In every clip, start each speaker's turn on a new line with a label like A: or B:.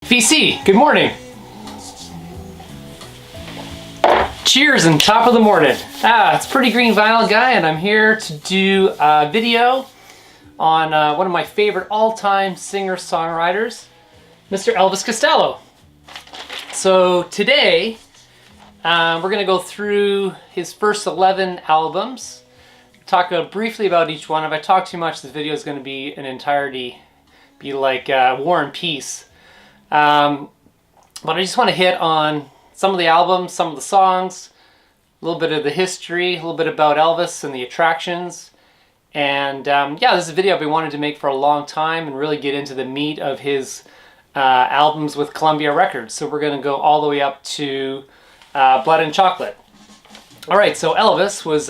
A: VC, good morning. Cheers and top of the morning. It's Pretty Green Vinyl Guy, and I'm here to do a video on one of my favorite all-time singer-songwriters, Mr. Elvis Costello. So today, we're going to go through his first 11 albums, talk briefly about each one. If I talk too much, this video is going to be an entirety, be like War and Peace. But I just want to hit on some of the albums, some of the songs, a little bit of the history, a little bit about Elvis and the attractions. And yeah, this is a video I've been wanting to make for a long time and really get into the meat of his albums with Columbia Records. So we're going to go all the way up to Blood and Chocolate. Alright, so Elvis was,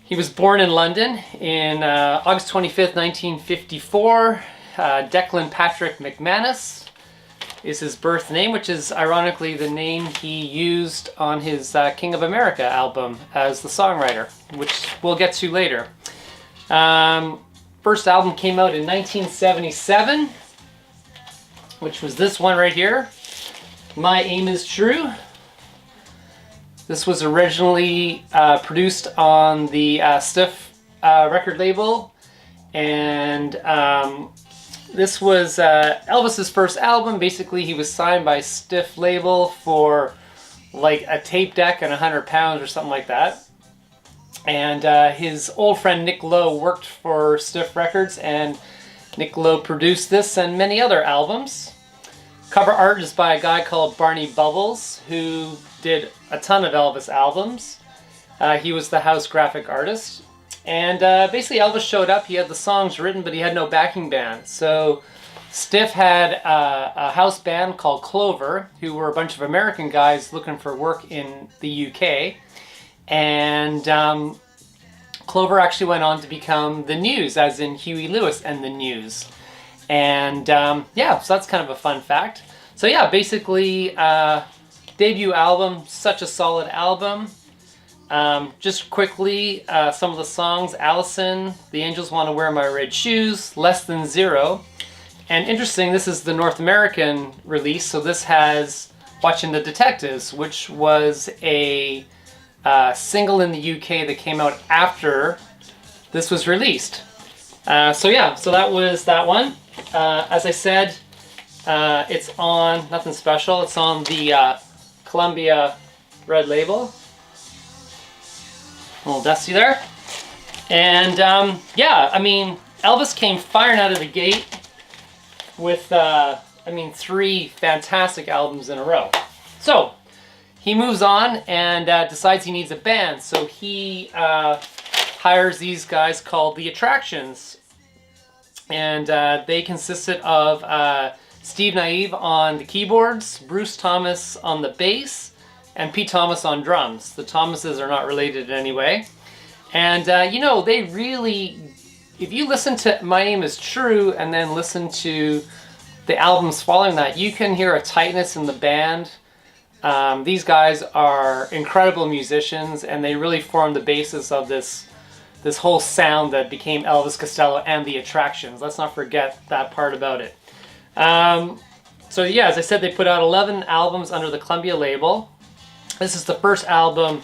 A: he was born in London in August 25th, 1954. Declan Patrick McManus is his birth name, which is ironically the name he used on his King of America album as the songwriter, which we'll get to later. First album came out in 1977, which was this one right here, My Aim Is True. This was originally produced on the Stiff record label, and this was Elvis's first album. Basically, he was signed by Stiff label for like a tape deck and £100 or something like that. And his old friend Nick Lowe worked for Stiff Records, and Nick Lowe produced this and many other albums. Cover art is by a guy called Barney Bubbles, who did a ton of Elvis albums. He was the house graphic artist. And basically Elvis showed up, he had the songs written, but he had no backing band. So Stiff had a house band called Clover, who were a bunch of American guys looking for work in the UK. And Clover actually went on to become the News, as in Huey Lewis and the News. And yeah, so that's kind of a fun fact. So yeah, basically debut album, such a solid album. Just quickly, some of the songs: Allison, The Angels Want to Wear My Red Shoes, Less Than Zero. And interesting, this is the North American release, so this has Watching the Detectives, which was a single in the UK that came out after this was released. So yeah, so that was that one. As I said, it's on, nothing special, it's on the Columbia Red label. A little dusty there. And yeah, I mean, Elvis came firing out of the gate with, I mean, 3 fantastic albums in a row. So, he moves on and decides he needs a band. So he hires these guys called The Attractions. And they consisted of Steve Naive on the keyboards, Bruce Thomas on the bass, and Pete Thomas on drums. The Thomases are not related in any way. And you know, they really, if you listen to My Aim Is True and then listen to the albums following that, you can hear a tightness in the band. These guys are incredible musicians, and they really form the basis of this whole sound that became Elvis Costello and The Attractions. Let's not forget that part about it. So yeah, as I said, they put out 11 albums under the Columbia label. This is the first album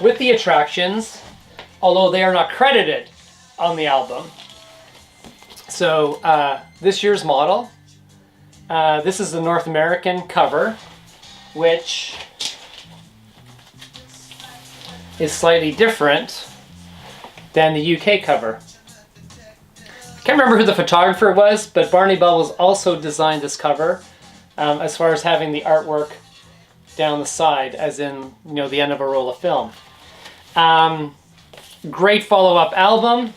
A: with The Attractions, although they are not credited on the album. So this year's model, this is the North American cover, which is slightly different than the UK cover. I can't remember who the photographer was, but Barney Bubbles also designed this cover, as far as having the artwork down the side, as in, you know, the end of a roll of film. Great follow-up album.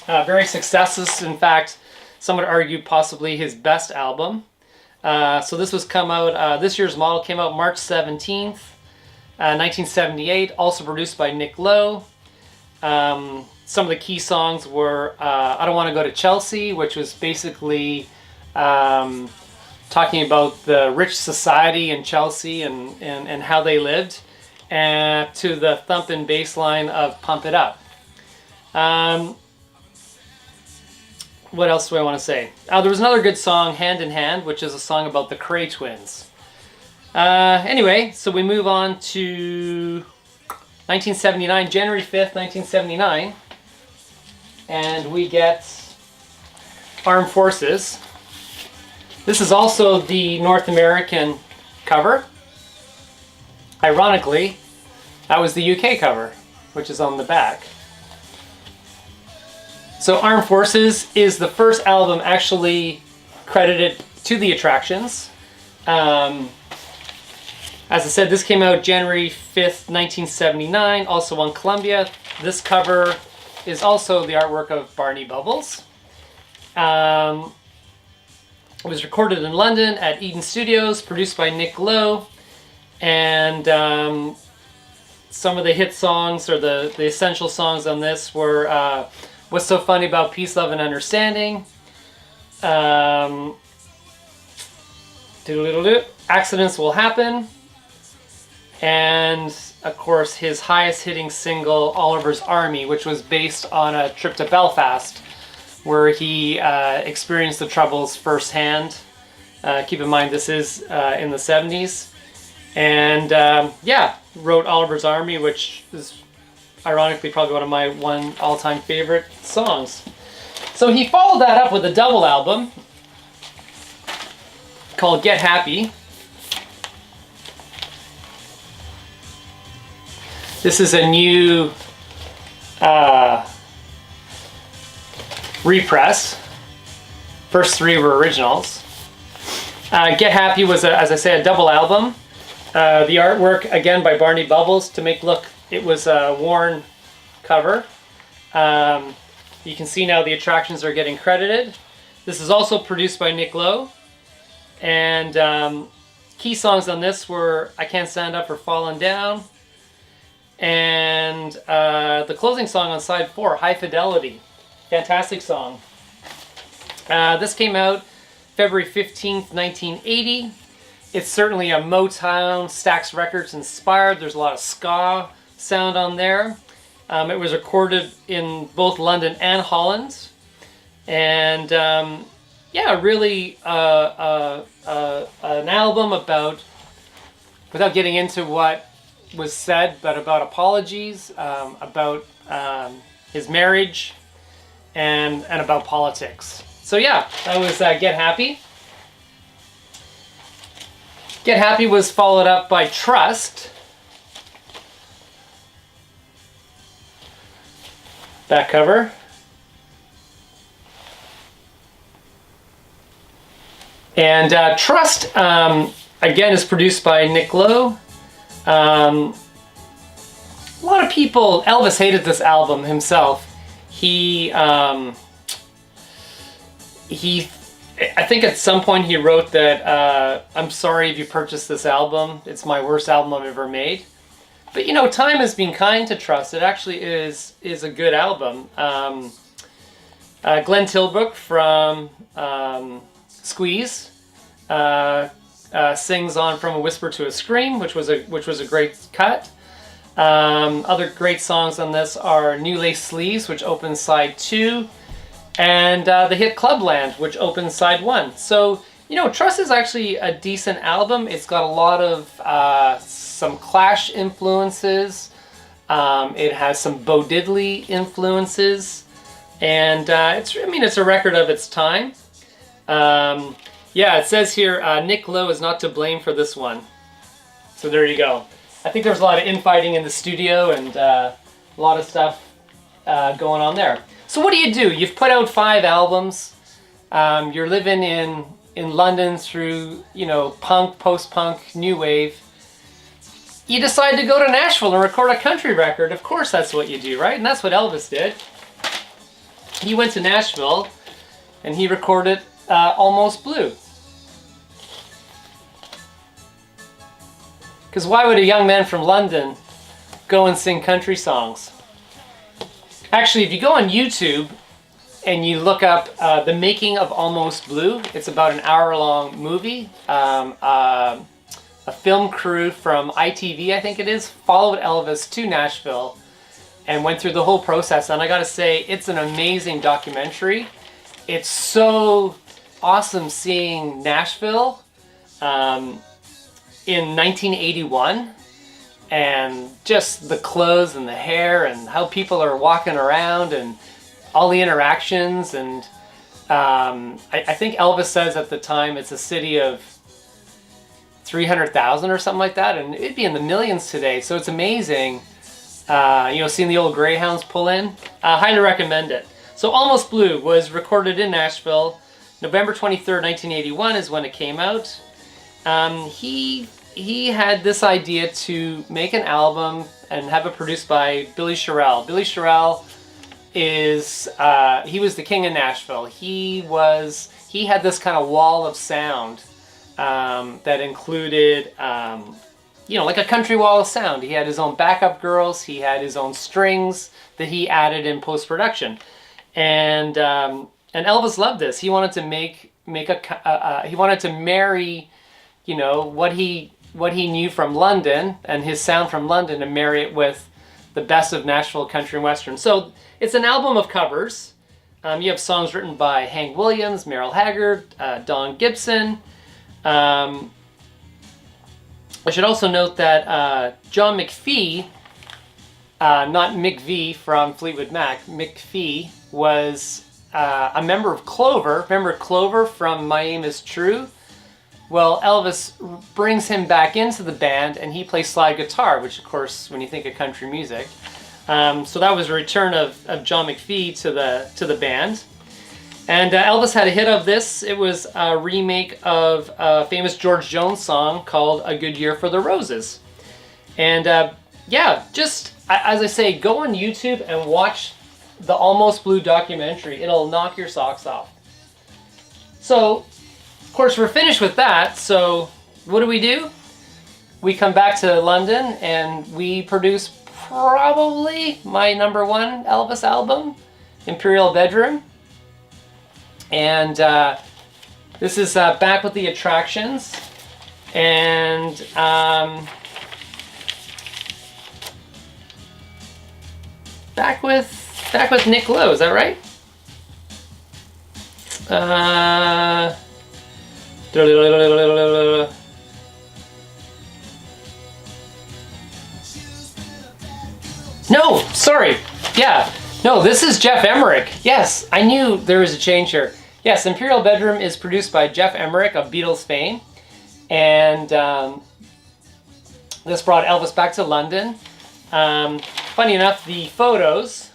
A: Very successful. In fact, some would argue possibly his best album. So this was come out, this year's model came out March 17th, 1978, also produced by Nick Lowe. Some of the key songs were I Don't Want to Go to Chelsea, which was basically talking about the rich society in Chelsea and how they lived, and to the thumping bass line of Pump It Up. what else do I want to say? There was another good song, Hand in Hand, which is a song about the Cray twins. Anyway, so we move on to 1979, January 5th, 1979. And we get Armed Forces. This is also the North American cover. Ironically, that was the UK cover, which is on the back. So Armed Forces is the first album actually credited to the Attractions. As I said, this came out January 5th, 1979, also on Columbia. This cover is also the artwork of Barney Bubbles. It was recorded in London at Eden Studios, produced by Nick Lowe, and some of the hit songs, or the essential songs on this were What's So Funny About Peace, Love, and Understanding, Accidents Will Happen, and of course his highest hitting single, Oliver's Army, which was based on a trip to Belfast where he experienced the Troubles firsthand. Keep in mind this is in the 70s. And yeah, wrote Oliver's Army, which is ironically probably one of my all-time favorite songs. So he followed that up with a double album called Get Happy. This is a new repress. First three were originals. Get Happy was, as I say, a double album. The artwork, again, by Barney Bubbles to make look, it was a worn cover. You can see now the Attractions are getting credited. This is also produced by Nick Lowe. And key songs on this were I Can't Stand Up or Falling Down. And the closing song on side 4, High Fidelity. Fantastic song. This came out February 15th, 1980. It's certainly a Motown, Stax Records inspired. There's a lot of ska sound on there. It was recorded in both London and Holland. And yeah, really an album about, without getting into what was said, but about apologies, about his marriage, and about politics. So yeah, that was Get Happy. Get Happy was followed up by Trust. Back cover. And Trust, again, is produced by Nick Lowe. A lot of people, Elvis hated this album himself. I think at some point he wrote that, I'm sorry if you purchased this album. It's my worst album I've ever made. But you know, time has been kind to Trust. It actually is a good album. Glenn Tilbrook from Squeeze sings on From a Whisper to a Scream, which was a great cut. Other great songs on this are New Lace Sleeves, which opens side 2, and the hit Clubland, which opens side 1. So, you know, Trust is actually a decent album. It's got a lot of some Clash influences. It has some Bo Diddley influences, and it's a record of its time. Yeah, it says here Nick Lowe is not to blame for this one. So there you go. I think there was a lot of infighting in the studio and a lot of stuff going on there. So what do? You've put out 5 albums. You're living in London through, you know, punk, post-punk, new wave. You decide to go to Nashville and record a country record. Of course that's what you do, right? And that's what Elvis did. He went to Nashville and he recorded Almost Blue. Because why would a young man from London go and sing country songs? Actually, if you go on YouTube and you look up the making of Almost Blue, it's about an hour-long movie. A film crew from ITV, I think it is, followed Elvis to Nashville and went through the whole process. And I gotta say, it's an amazing documentary. it's so awesome seeing Nashville in 1981, and just the clothes and the hair and how people are walking around and all the interactions. And I think Elvis says at the time it's a city of 300,000 or something like that, and it'd be in the millions today. So it's amazing, seeing the old Greyhounds pull in. Highly recommend it. So Almost Blue was recorded in Nashville. November 23rd, 1981 is when it came out. He had this idea to make an album and have it produced by Billy Sherrill. Billy Sherrill is, he was the king of Nashville. He had this kind of wall of sound that included, like a country wall of sound. He had his own backup girls. He had his own strings that he added in post-production. And Elvis loved this. He wanted to he wanted to marry, what he knew from London and his sound from London, and marry it with the best of Nashville country and western. So it's an album of covers. You have songs written by Hank Williams, Merle Haggard, Don Gibson. I should also note that John McPhee, not McVie from Fleetwood Mac, McPhee was a member of Clover. Remember Clover from My Aim Is True? Well, Elvis brings him back into the band, and he plays slide guitar, which, of course, when you think of country music. So that was a return of John McPhee to the band. And Elvis had a hit of this. It was a remake of a famous George Jones song called A Good Year for the Roses. And just, as I say, go on YouTube and watch the Almost Blue documentary. It'll knock your socks off. So, of course, we're finished with that. So what do? We come back to London and we produce probably my #1 Elvis album, Imperial Bedroom. And this is Back with the Attractions. And back with Nick Lowe, is that right? No, sorry. Yeah. No, this is Jeff Emmerich. Yes, I knew there was a change here. Yes, Imperial Bedroom is produced by Jeff Emmerich of Beatles fame. And this brought Elvis back to London. Funny enough, the photos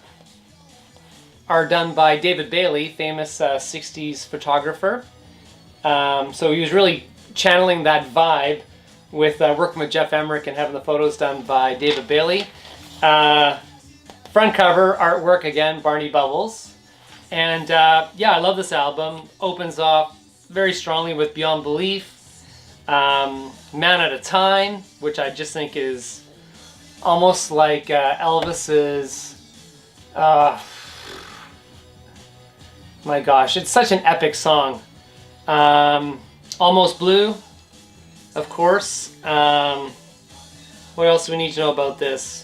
A: are done by David Bailey, famous 60s photographer. So he was really channeling that vibe with working with Jeff Emmerich and having the photos done by David Bailey. Front cover artwork, again, Barney Bubbles. And I love this album. Opens off very strongly with Beyond Belief, Man at a Time, which I just think is almost like Elvis's, my gosh, it's such an epic song. Almost Blue, of course. What else do we need to know about this?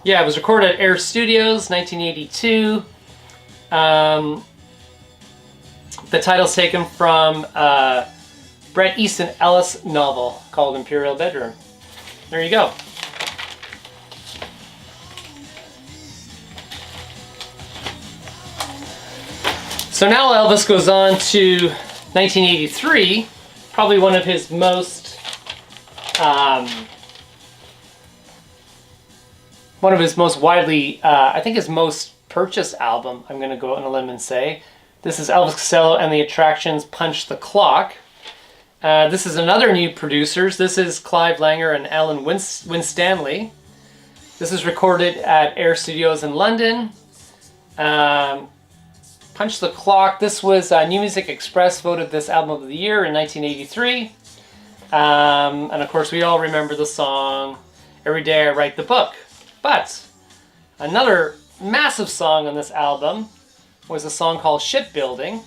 A: Yeah, it was recorded at Air Studios, 1982. The title's taken from Bret Easton Ellis novel called Imperial Bedroom. There you go. So now Elvis goes on to 1983, probably one of his most widely, I think his most purchased album, I'm going to go out on a limb and say. This is Elvis Costello and the Attractions' Punch the Clock. This is another new producers. This is Clive Langer and Alan Winstanley. This is recorded at Air Studios in London. Punch the Clock. This was New Music Express voted this album of the year in 1983. And of course we all remember the song Every Day I Write the Book. But another massive song on this album was a song called Shipbuilding,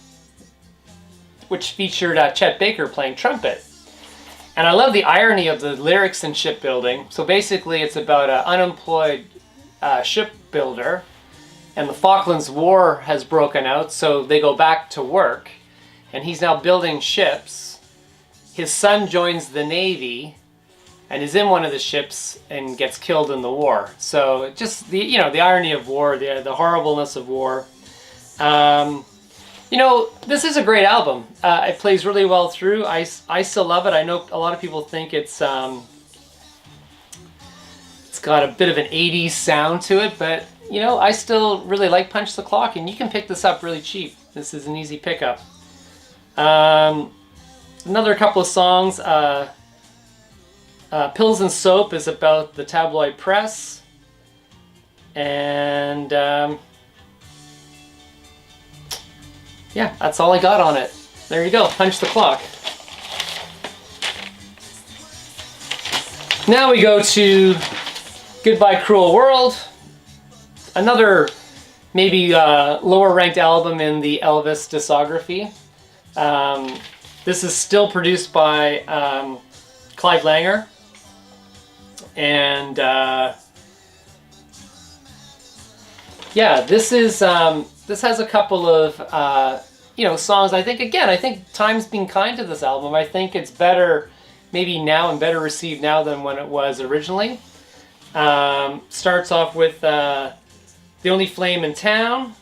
A: which featured Chet Baker playing trumpet. And I love the irony of the lyrics in Shipbuilding. So basically it's about an unemployed shipbuilder and the Falklands War has broken out, so they go back to work, and he's now building ships. His son joins the Navy and is in one of the ships and gets killed in the war. So just the the irony of war, the horribleness of war. This is a great album. It plays really well through. I still love it. I know a lot of people think it's got a bit of an 80s sound to it, but I still really like Punch the Clock, and you can pick this up really cheap. This is an easy pickup. Another couple of songs. Pills and Soap is about the tabloid press, and yeah, that's all I got on it. There you go, Punch the Clock. Now we go to Goodbye Cruel World, another maybe lower ranked album in the Elvis discography. This is still produced by Clive Langer, and yeah, this has a couple of songs. I think time's been kind to this album. I think it's better maybe now and better received now than when it was originally. Starts off with The Only Flame in Town,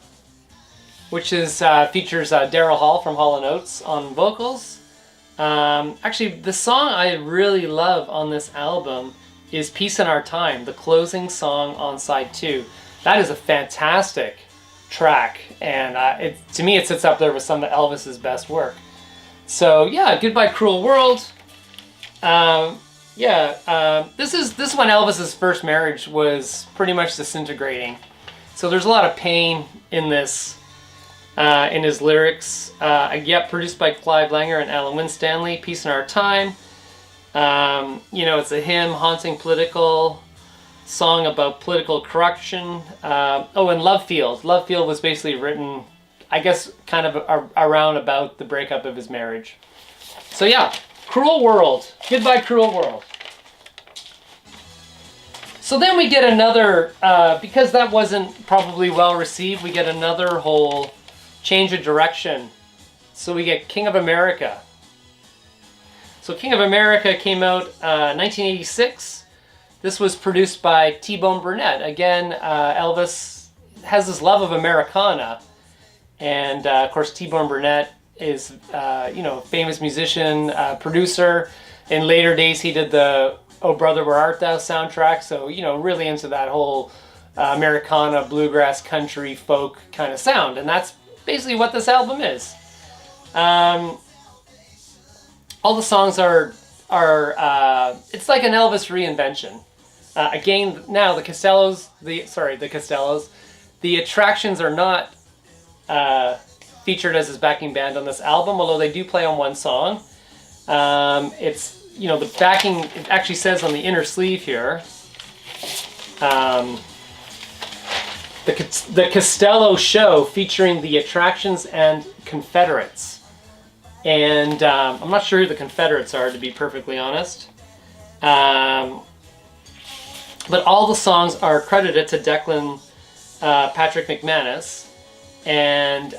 A: which features Daryl Hall from Hall & Oates on vocals. Actually, the song I really love on this album is Peace in Our Time, the closing song on side 2. That is a fantastic track, and to me it sits up there with some of Elvis's best work. So yeah, Goodbye Cruel World. This is when Elvis's first marriage was pretty much disintegrating. So there's a lot of pain in this, in his lyrics. Produced by Clive Langer and Alan Winstanley. Peace in Our Time. It's a hymn, haunting political song about political corruption. And Love Field. Love Field was basically written, I guess, kind of around about the breakup of his marriage. So yeah, Cruel World. Goodbye Cruel World. So then we get another, because that wasn't probably well received, we get another whole change of direction. So we get King of America. So King of America came out 1986. This was produced by T-Bone Burnett. Again, Elvis has this love of Americana. And of course, T-Bone Burnett is, famous musician, producer. In later days, he did the Oh Brother, Where Art Thou soundtrack. So, really into that whole Americana, bluegrass, country, folk kind of sound. And that's basically what this album is. All the songs are it's like an Elvis reinvention. Again, now the Costellos, the Attractions are not featured as his backing band on this album, although they do play on one song. It's, the backing, it actually says on the inner sleeve here, the Costello Show featuring the Attractions and Confederates. And I'm not sure who the Confederates are, to be perfectly honest. But all the songs are credited to Declan Patrick McManus. And,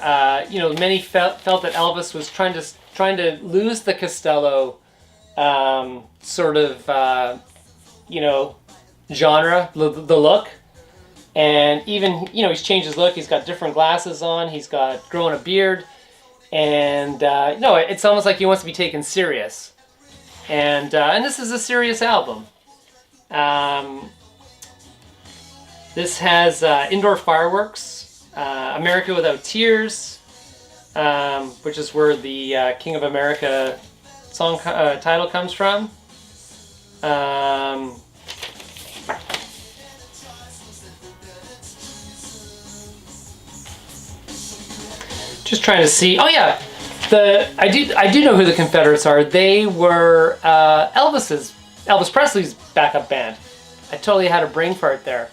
A: many felt that Elvis was trying to lose the Costello genre, the look. And even, he's changed his look. He's got different glasses on. He's got growing a beard. And, it's almost like he wants to be taken serious. And this is a serious album. This has Indoor Fireworks, America Without Tears, which is where the King of America song title comes from. Just trying to see. Oh yeah, I do know who the Confederates are. They were Elvis Presley's backup band. I totally had a brain fart there.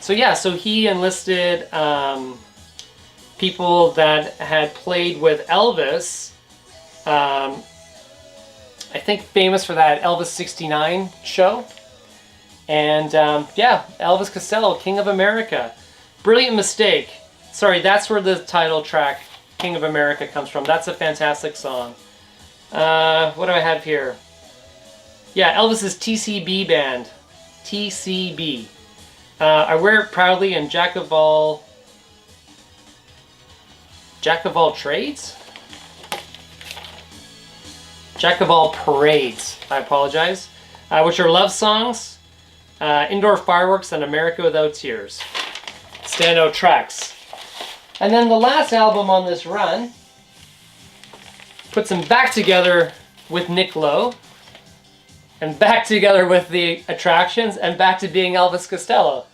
A: So yeah, so he enlisted people that had played with Elvis. I think famous for that Elvis 69 show. And Elvis Costello, King of America. Brilliant mistake. sorry, that's where the title track, King of America, comes from. That's a fantastic song. What do I have here? Yeah, Elvis's TCB band. TCB. I wear it proudly and Jack of all trades? Jack of all parades, I apologize. Which are love songs, Indoor Fireworks, and America Without Tears. Standout tracks. And then the last album on this run puts him back together with Nick Lowe, and back together with the Attractions, and back to being Elvis Costello.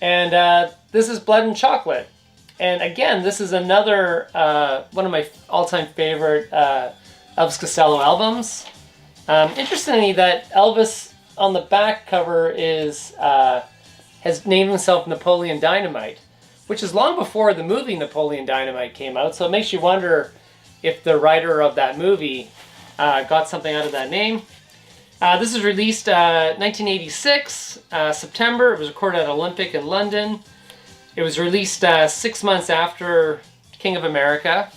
A: And this is Blood and Chocolate. And again, this is another one of my all-time favorite Elvis Costello albums. Interestingly, that Elvis on the back cover is has named himself Napoleon Dynamite, which is long before the movie Napoleon Dynamite came out. So it makes you wonder if the writer of that movie got something out of that name. This was released 1986, September. It was recorded at Olympic in London. It was released 6 months after King of America.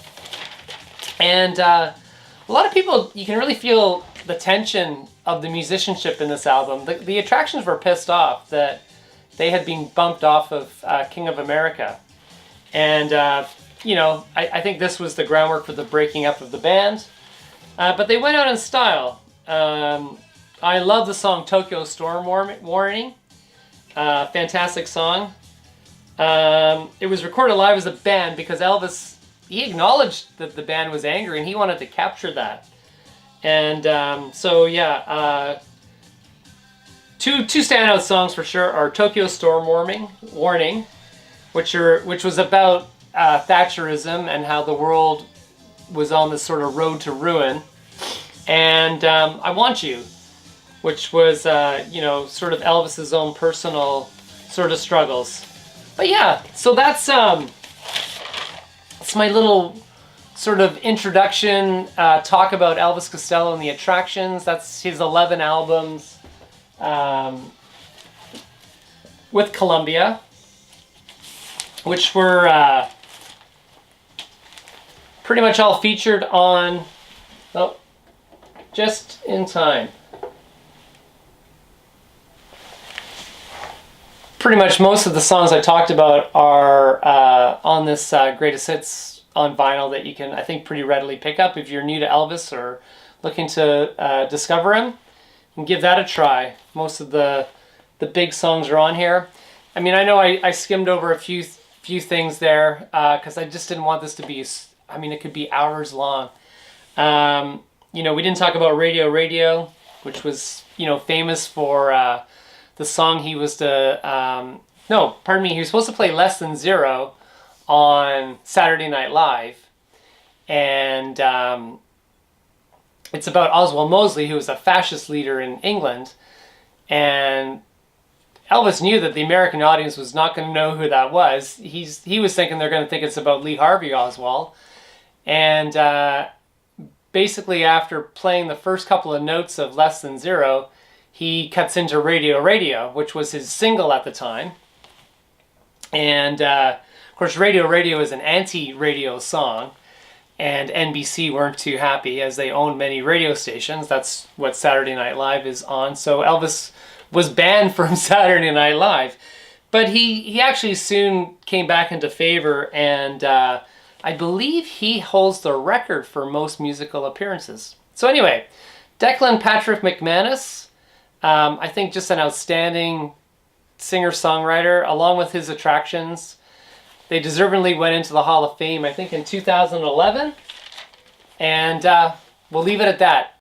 A: And a lot of people, you can really feel the tension of the musicianship in this album. The Attractions were pissed off that they had been bumped off of King of America. And, you know, I think this was the groundwork for the breaking up of the band. But they went out in style. I love the song Tokyo Storm Warning. Fantastic song. It was recorded live as a band because Elvis, he acknowledged that the band was angry and he wanted to capture that. And so yeah, two standout songs for sure are Tokyo Storm Warning, which was about Thatcherism and how the world was on this sort of road to ruin, and I Want You, which was you know, sort of Elvis's own personal sort of struggles. But yeah, so that's my little sort of introduction talk about Elvis Costello and the Attractions. That's his 11 albums with Columbia, which were pretty much all featured on, oh, just in time. Pretty much most of the songs I talked about are on this Greatest Hits on vinyl that you can, I think, pretty readily pick up if you're new to Elvis or looking to discover him. And give that a try. Most of the big songs are on here. I mean, I know I skimmed over a few things there because I just didn't want this to be, I mean, it could be hours long. You know, we didn't talk about Radio, which was, you know, famous for the song he was to, no, pardon me, he was supposed to play Less Than Zero on Saturday Night Live. And it's about Oswald Mosley, who was a fascist leader in England. And Elvis knew that the American audience was not going to know who that was. He was thinking they're going to think it's about Lee Harvey Oswald. And basically after playing the first couple of notes of Less Than Zero, he cuts into Radio, which was his single at the time. And of course, Radio is an anti-radio song. And NBC weren't too happy as they owned many radio stations. That's what Saturday Night Live is on. So Elvis was banned from Saturday Night Live. But he actually soon came back into favor, and I believe he holds the record for most musical appearances. So anyway, Declan Patrick McManus, I think just an outstanding singer-songwriter, along with his Attractions. They deservedly went into the Hall of Fame, I think, in 2011. And we'll leave it at that.